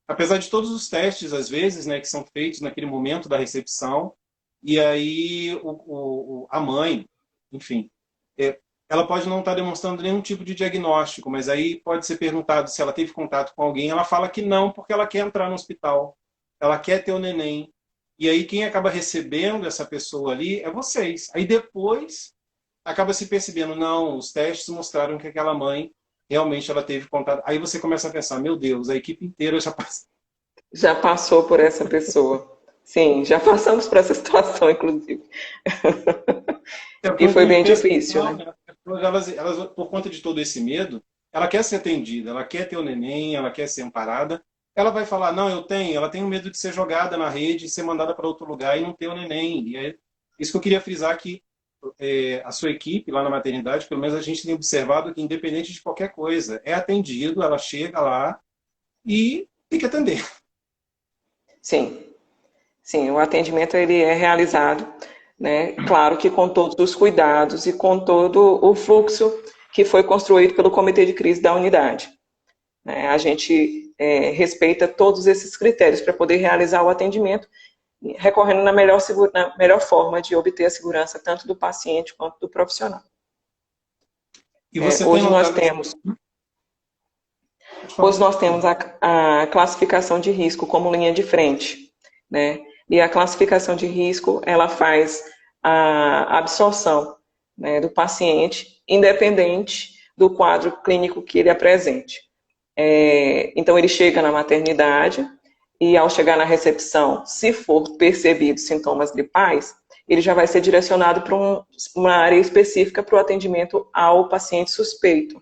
apesar de todos os testes, às vezes, né, que são feitos naquele momento da recepção, e aí a mãe, enfim, é, ela pode não estar demonstrando nenhum tipo de diagnóstico, mas aí pode ser perguntado se ela teve contato com alguém, ela fala que não, porque ela quer entrar no hospital, ela quer ter o neném, e aí quem acaba recebendo essa pessoa ali é vocês. Aí depois acaba se percebendo, não, os testes mostraram que aquela mãe realmente ela teve contato. Aí você começa a pensar, meu Deus, a equipe inteira já passou. Já passou por essa pessoa. Sim, já passamos por essa situação, inclusive. E Porque a foi gente bem pensa que difícil, não, né? né? As pessoas, elas, por conta de todo esse medo, ela quer ser atendida, ela quer ter o neném, ela quer ser amparada. Ela vai falar, não, ela tem medo de ser jogada na rede, ser mandada para outro lugar e não ter o neném. E é isso que eu queria frisar que a sua equipe lá na maternidade, pelo menos a gente tem observado que independente de qualquer coisa, é atendido, ela chega lá e tem que atender. Sim, sim, o atendimento ele é realizado, né? Claro que com todos os cuidados e com todo o fluxo que foi construído pelo Comitê de Crise da unidade, né? A gente respeita todos esses critérios para poder realizar o atendimento, recorrendo na melhor forma de obter a segurança tanto do paciente quanto do profissional. E você tem Hoje nós notado assim, temos pode Hoje falar. nós temos a classificação de risco como linha de frente, né? E a classificação de risco, ela faz a absorção, né, do paciente, independente do quadro clínico que ele apresente. Então, ele chega na maternidade e, ao chegar na recepção, se for percebido sintomas gripais, ele já vai ser direcionado para uma área específica para o atendimento ao paciente suspeito,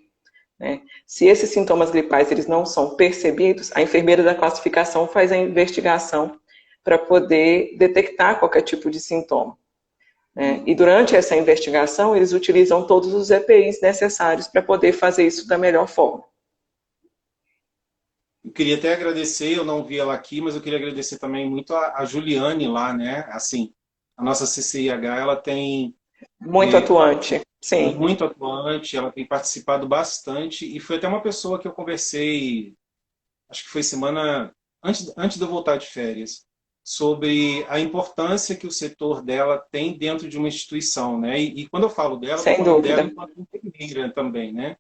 né? Se esses sintomas gripais eles não são percebidos, a enfermeira da classificação faz a investigação para poder detectar qualquer tipo de sintoma, né? E durante essa investigação, eles utilizam todos os EPIs necessários para poder fazer isso da melhor forma. Eu queria até agradecer, eu não vi ela aqui, mas eu queria agradecer também muito a Juliane lá, né? Assim, a nossa CCIH, ela tem Muito atuante, sim. muito atuante, ela tem participado bastante e foi até uma pessoa que eu conversei, acho que foi semana antes de eu voltar de férias, sobre a importância que o setor dela tem dentro de uma instituição, né? E quando eu falo dela, estou Sem falando dela dúvida. enquanto enfermeira também, né?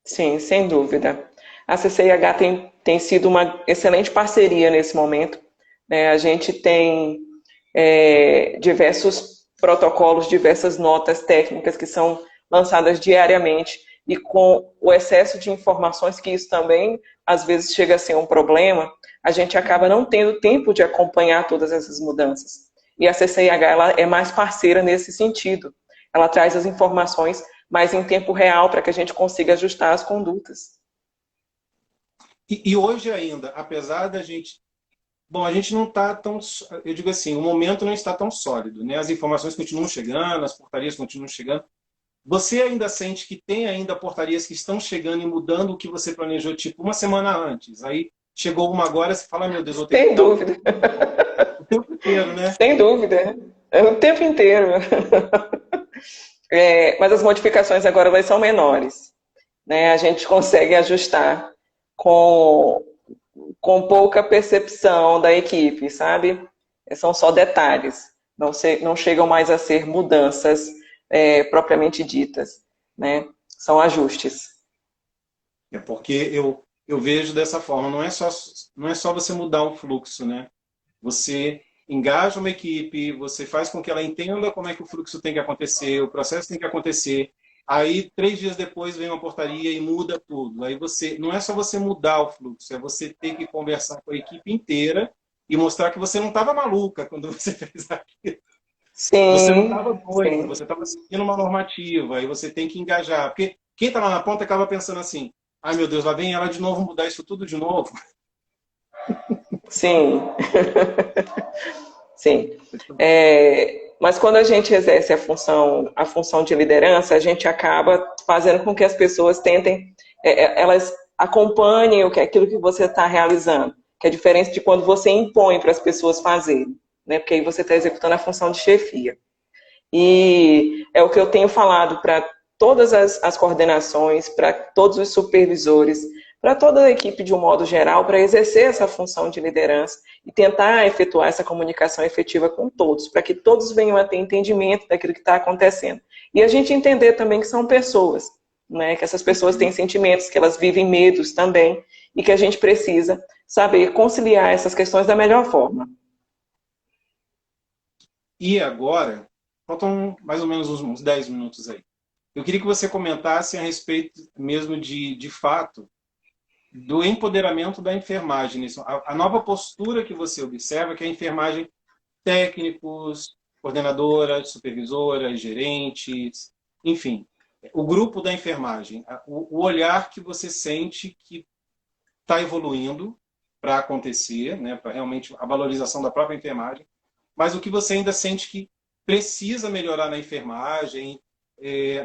Sim, sem dúvida. A CCIH tem sido uma excelente parceria nesse momento, né? A gente tem diversos protocolos, diversas notas técnicas que são lançadas diariamente, e com o excesso de informações, que isso também às vezes chega a ser um problema, a gente acaba não tendo tempo de acompanhar todas essas mudanças. E a CCIH ela é mais parceira nesse sentido. Ela traz as informações mais em tempo real para que a gente consiga ajustar as condutas. E hoje ainda, apesar da gente... Bom, a gente não está tão... Eu digo assim, o momento não está tão sólido, né? As informações continuam chegando, as portarias continuam chegando. Você ainda sente que tem ainda portarias que estão chegando e mudando o que você planejou, tipo, uma semana antes. Aí chegou uma agora, você fala, meu Deus, vou ter que Sem mudar dúvida. o tempo inteiro, né? Sem dúvida. É o tempo inteiro. Mas as modificações agora elas são menores, né? A gente consegue ajustar com, com pouca percepção da equipe, sabe? São só detalhes, não chegam mais a ser mudanças propriamente ditas, né? São ajustes. É porque eu vejo dessa forma, não é só você mudar o fluxo, né? Você engaja uma equipe, você faz com que ela entenda como é que o fluxo tem que acontecer, o processo tem que acontecer. Aí, 3 dias depois, vem uma portaria e muda tudo. Aí você, não é só você mudar o fluxo, é você ter que conversar com a equipe inteira e mostrar que você não estava maluca quando você fez aquilo. Você não Sim, estava doida, sim, você estava seguindo uma normativa, aí você tem que engajar. Porque quem está lá na ponta acaba pensando assim, ai meu Deus, lá vem ela de novo mudar isso tudo de novo. sim. Sim. Mas quando a gente exerce a função de liderança, a gente acaba fazendo com que as pessoas tentem, elas acompanhem aquilo que você está realizando, que é diferente de quando você impõe para as pessoas fazerem, né? Porque aí você está executando a função de chefia. E é o que eu tenho falado para todas as coordenações, para todos os supervisores, para toda a equipe de um modo geral, para exercer essa função de liderança e tentar efetuar essa comunicação efetiva com todos, para que todos venham a ter entendimento daquilo que está acontecendo. E a gente entender também que são pessoas, né? Que essas pessoas têm sentimentos, que elas vivem medos também, e que a gente precisa saber conciliar essas questões da melhor forma. E agora, faltam mais ou menos uns 10 minutos aí. Eu queria que você comentasse a respeito mesmo de fato do empoderamento da enfermagem. A nova postura que você observa, que é a enfermagem, técnicos, coordenadoras, supervisoras, gerentes, enfim, o grupo da enfermagem, o olhar que você sente que está evoluindo para acontecer, né, para realmente a valorização da própria enfermagem, mas o que você ainda sente que precisa melhorar na enfermagem,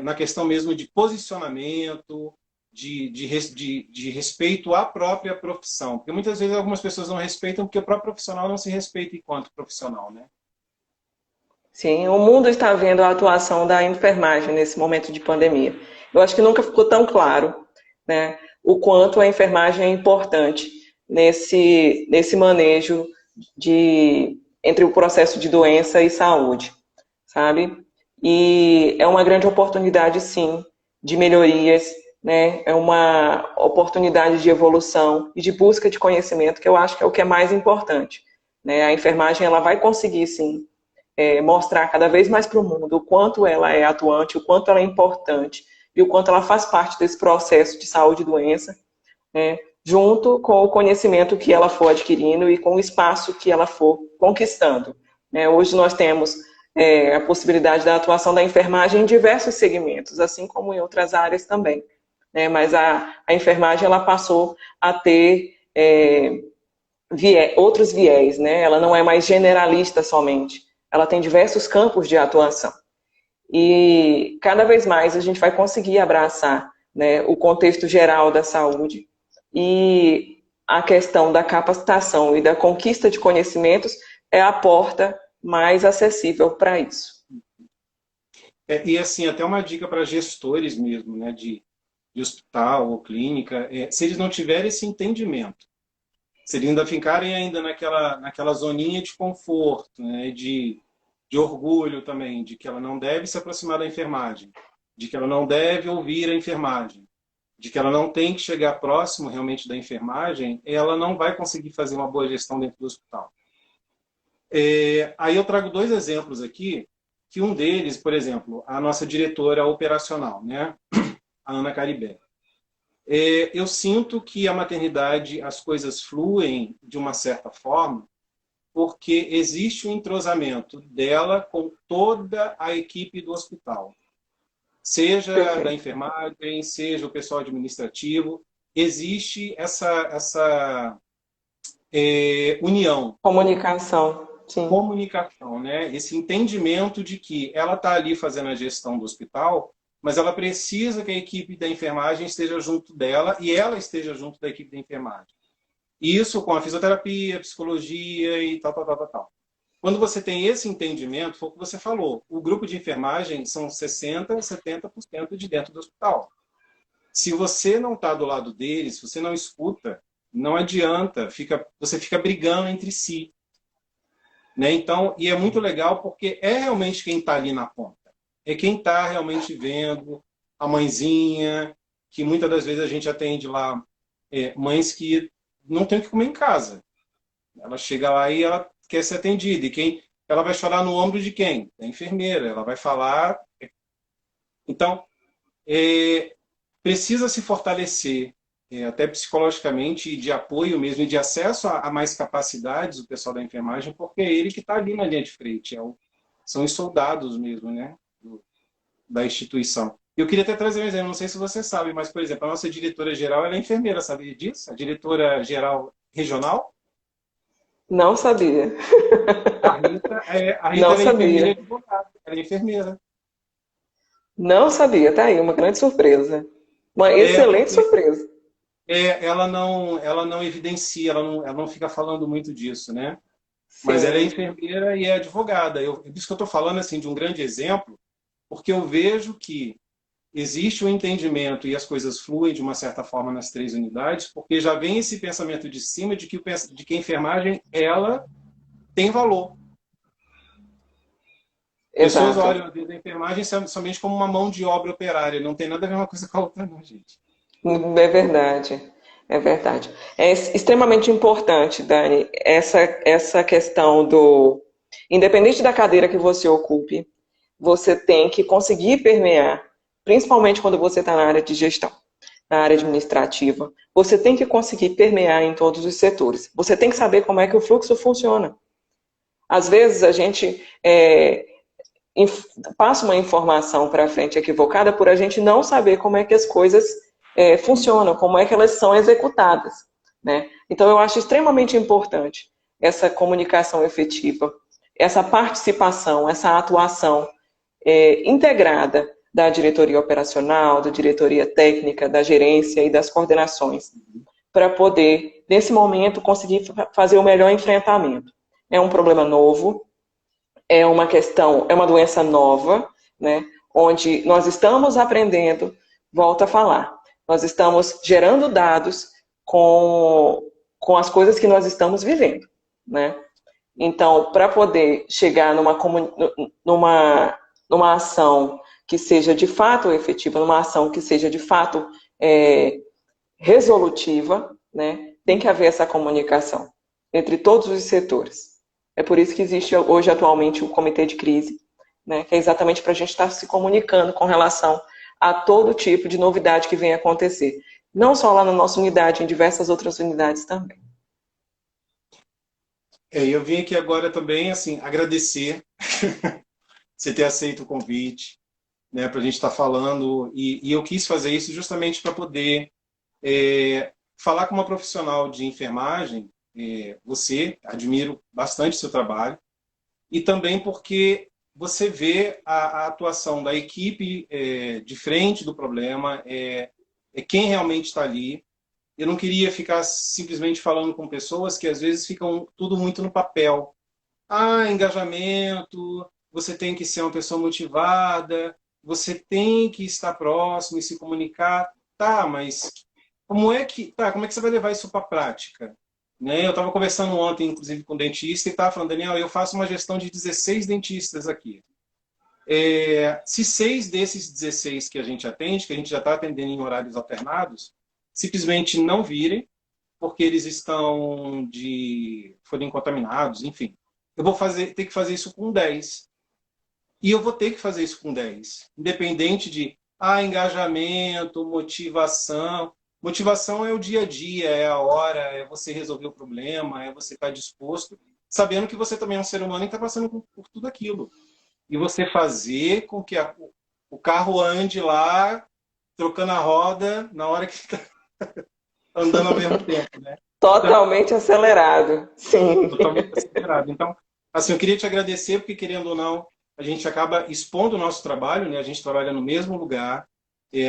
na questão mesmo de posicionamento, de respeito à própria profissão. Porque muitas vezes algumas pessoas não respeitam porque o próprio profissional não se respeita enquanto profissional, né? Sim, o mundo está vendo a atuação da enfermagem nesse momento de pandemia. Eu acho que nunca ficou tão claro, né, o quanto a enfermagem é importante nesse manejo entre o processo de doença e saúde, sabe? E é uma grande oportunidade, sim, de melhorias, né? É uma oportunidade de evolução e de busca de conhecimento, que eu acho que é o que é mais importante, né? A enfermagem ela vai conseguir, sim, mostrar cada vez mais para o mundo o quanto ela é atuante, o quanto ela é importante e o quanto ela faz parte desse processo de saúde e doença, né, junto com o conhecimento que ela for adquirindo e com o espaço que ela for conquistando. Né? Hoje nós temos a possibilidade da atuação da enfermagem em diversos segmentos, assim como em outras áreas também. Né? Mas a enfermagem ela passou a ter outros viés, né? Ela não é mais generalista somente, ela tem diversos campos de atuação. E cada vez mais a gente vai conseguir abraçar, né, o contexto geral da saúde e a questão da capacitação e da conquista de conhecimentos é a porta mais acessível para isso. E assim, até uma dica para gestores mesmo, né, de hospital ou clínica, se eles não tiverem esse entendimento, se eles ainda ficarem ainda naquela zoninha de conforto, né, de orgulho também, de que ela não deve se aproximar da enfermagem, de que ela não deve ouvir a enfermagem, de que ela não tem que chegar próximo realmente da enfermagem, ela não vai conseguir fazer uma boa gestão dentro do hospital. Aí eu trago dois exemplos aqui, que um deles, por exemplo, a nossa diretora operacional, né, a Ana Caribé. Eu sinto que a maternidade, as coisas fluem de uma certa forma, porque existe um entrosamento dela com toda a equipe do hospital. Seja da enfermagem, seja o pessoal administrativo, existe essa união. Comunicação, sim. Comunicação, né? Esse entendimento de que ela está ali fazendo a gestão do hospital, mas ela precisa que a equipe da enfermagem esteja junto dela e ela esteja junto da equipe da enfermagem. Isso com a fisioterapia, psicologia e tal, tal, tal, tal, tal. Quando você tem esse entendimento, foi o que você falou, o grupo de enfermagem são 60%, 70% de dentro do hospital. Se você não está do lado deles, se você não escuta, não adianta, você fica brigando entre si. Né? Então, e é muito legal porque é realmente quem está ali na ponta. É quem está realmente vendo a mãezinha, que muitas das vezes a gente atende lá, mães que não tem o que comer em casa. Ela chega lá e ela quer ser atendida. E ela vai chorar no ombro de quem? Da enfermeira. Ela vai falar. Então, precisa se fortalecer, até psicologicamente, de apoio mesmo, e de acesso a mais capacidades do pessoal da enfermagem, porque é ele que está ali na linha de frente. São os soldados mesmo, né, da instituição. Eu queria até trazer um exemplo, não sei se você sabe, mas, por exemplo, a nossa diretora-geral ela é enfermeira, sabia disso? A diretora-geral regional? Não sabia. A Rita Não ela é enfermeira e sabia. advogada. Ela é enfermeira. Não sabia. Tá aí, uma grande surpresa. Uma excelente Porque surpresa. ela não evidencia, ela não fica falando muito disso, né? Mas ela é Sim, enfermeira e é advogada. Por isso que eu estou falando assim, de um grande exemplo, porque eu vejo que existe um entendimento e as coisas fluem de uma certa forma nas três unidades, porque já vem esse pensamento de cima de que a enfermagem ela tem valor. Pessoas exato. olham às vezes, a enfermagem somente como uma mão de obra operária, não tem nada a ver uma coisa com a outra, não, gente. É verdade. É verdade. É extremamente importante, Dani, essa questão do. Independente da cadeira que você ocupe, você tem que conseguir permear, principalmente quando você está na área de gestão, na área administrativa, você tem que conseguir permear em todos os setores. Você tem que saber como é que o fluxo funciona. Às vezes a gente passa uma informação para frente equivocada por a gente não saber como é que as coisas funcionam, como é que elas são executadas, né? Então eu acho extremamente importante essa comunicação efetiva, essa participação, essa atuação integrada da diretoria operacional, da diretoria técnica, da gerência e das coordenações, para poder, nesse momento, conseguir fazer o melhor enfrentamento. É um problema novo, é uma questão, é uma doença nova, né? Onde nós estamos aprendendo, volto a falar, nós estamos gerando dados com as coisas que nós estamos vivendo, né? Então, para poder chegar numa ação que seja de fato efetiva, numa ação que seja de fato resolutiva, né, tem que haver essa comunicação entre todos os setores. É por isso que existe hoje atualmente o comitê de crise, né, que é exatamente para a gente estar se comunicando com relação a todo tipo de novidade que venha acontecer. Não só lá na nossa unidade, em diversas outras unidades também. Eu vim aqui agora também, assim, agradecer você ter aceito o convite, né, para a gente estar falando, e eu quis fazer isso justamente para poder falar com uma profissional de enfermagem, você, admiro bastante o seu trabalho, e também porque você vê a atuação da equipe de frente do problema, quem realmente está ali. Eu não queria ficar simplesmente falando com pessoas que às vezes ficam tudo muito no papel. Ah, engajamento, você tem que ser uma pessoa motivada, você tem que estar próximo e se comunicar. Tá, mas como é que você vai levar isso para a prática? Né? Eu estava conversando ontem, inclusive, com um dentista e estava falando, Daniel, eu faço uma gestão de 16 dentistas aqui. Se 6 desses 16 que a gente atende, que a gente já está atendendo em horários alternados, simplesmente não virem, porque eles foram contaminados, enfim. Eu vou ter que fazer isso com 10. E eu vou ter que fazer isso com 10. Independente de engajamento, motivação. Motivação é o dia a dia, é a hora, é você resolver o problema, é você estar disposto, sabendo que você também é um ser humano e está passando por tudo aquilo. E você fazer com que o carro ande lá, trocando a roda, na hora que está andando ao mesmo tempo, né? Totalmente acelerado, sim. Totalmente acelerado. Então, assim, eu queria te agradecer, porque, querendo ou não, a gente acaba expondo o nosso trabalho, né? A gente trabalha no mesmo lugar,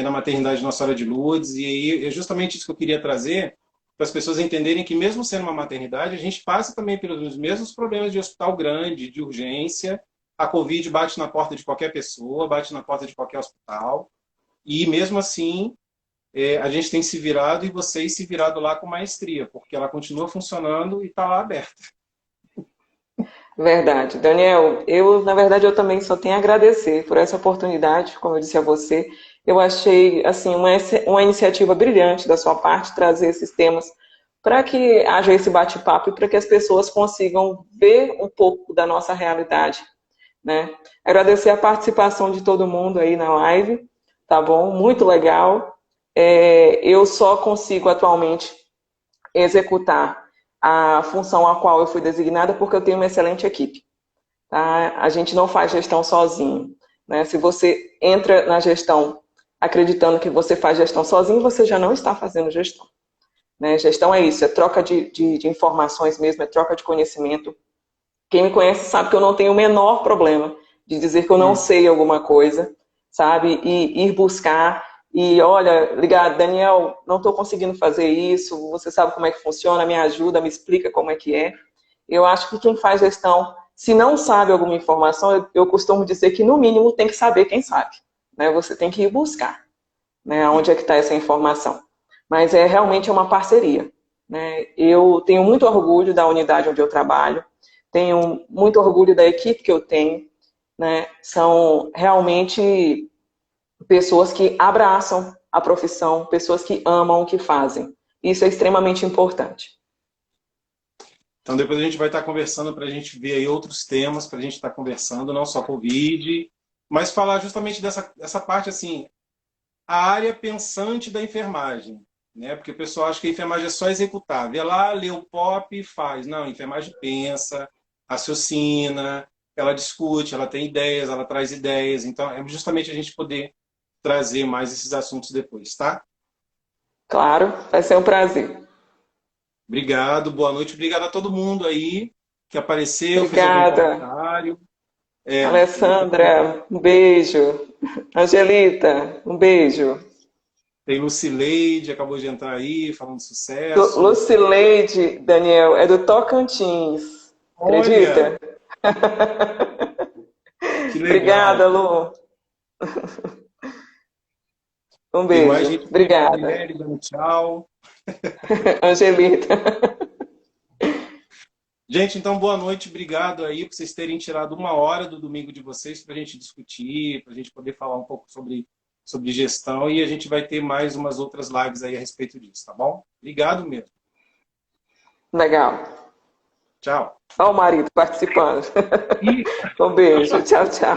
na maternidade Nossa Senhora de Lourdes, e aí é justamente isso que eu queria trazer, para as pessoas entenderem que, mesmo sendo uma maternidade, a gente passa também pelos mesmos problemas de hospital grande, de urgência. A Covid bate na porta de qualquer pessoa, bate na porta de qualquer hospital, e mesmo assim, a gente tem se virado, e vocês se virado lá com maestria, porque ela continua funcionando e está lá aberta. Verdade. Daniel, na verdade, eu também só tenho a agradecer por essa oportunidade, como eu disse a você. Eu achei, assim, uma iniciativa brilhante da sua parte, trazer esses temas para que haja esse bate-papo e para que as pessoas consigam ver um pouco da nossa realidade, né? Agradecer a participação de todo mundo aí na live, tá bom? Muito legal. Eu só consigo atualmente executar a função a qual eu fui designada porque eu tenho uma excelente equipe. Tá? A gente não faz gestão sozinho, né? Se você entra na gestão acreditando que você faz gestão sozinho, você já não está fazendo gestão. Né? Gestão é isso, é troca de informações mesmo, é troca de conhecimento. Quem me conhece sabe que eu não tenho o menor problema de dizer que eu não sei alguma coisa, sabe? E ir buscar e, olha, ligar, Daniel, não estou conseguindo fazer isso, você sabe como é que funciona, me ajuda, me explica como é que é. Eu acho que quem faz gestão, se não sabe alguma informação, eu costumo dizer que, no mínimo, tem que saber quem sabe. Né? Você tem que ir buscar, né? Onde é que está essa informação. Mas realmente é uma parceria. Né? Eu tenho muito orgulho da unidade onde eu trabalho, tenho muito orgulho da equipe que eu tenho, né? São realmente pessoas que abraçam a profissão, pessoas que amam o que fazem. Isso é extremamente importante. Então, depois a gente vai estar conversando para a gente ver aí outros temas, para a gente estar conversando, não só Covid, mas falar justamente dessa parte, assim, a área pensante da enfermagem. Né? Porque o pessoal acha que a enfermagem é só executar. Vê lá, lê o POP e faz. Não, a enfermagem pensa, raciocina, ela discute, ela tem ideias, ela traz ideias. Então, é justamente a gente poder trazer mais esses assuntos depois, tá? Claro, vai ser um prazer. Obrigado, boa noite. Obrigado a todo mundo aí que apareceu, Obrigada. fez algum comentário. Alessandra, um beijo. Angelita, um beijo. Tem Lucileide, acabou de entrar aí, falando sucesso. Lucileide, Daniel, é do Tocantins. Acredita? Olha, que legal. Obrigada, Lu. Um beijo. Mais gente, obrigada. Mary, dando tchau. Angelita. Gente, então boa noite, obrigado aí por vocês terem tirado uma hora do domingo de vocês para a gente discutir, para a gente poder falar um pouco sobre gestão, e a gente vai ter mais umas outras lives aí a respeito disso, tá bom? Obrigado mesmo. Legal. Tchau. Olha o marido participando. Um beijo. Tchau, tchau.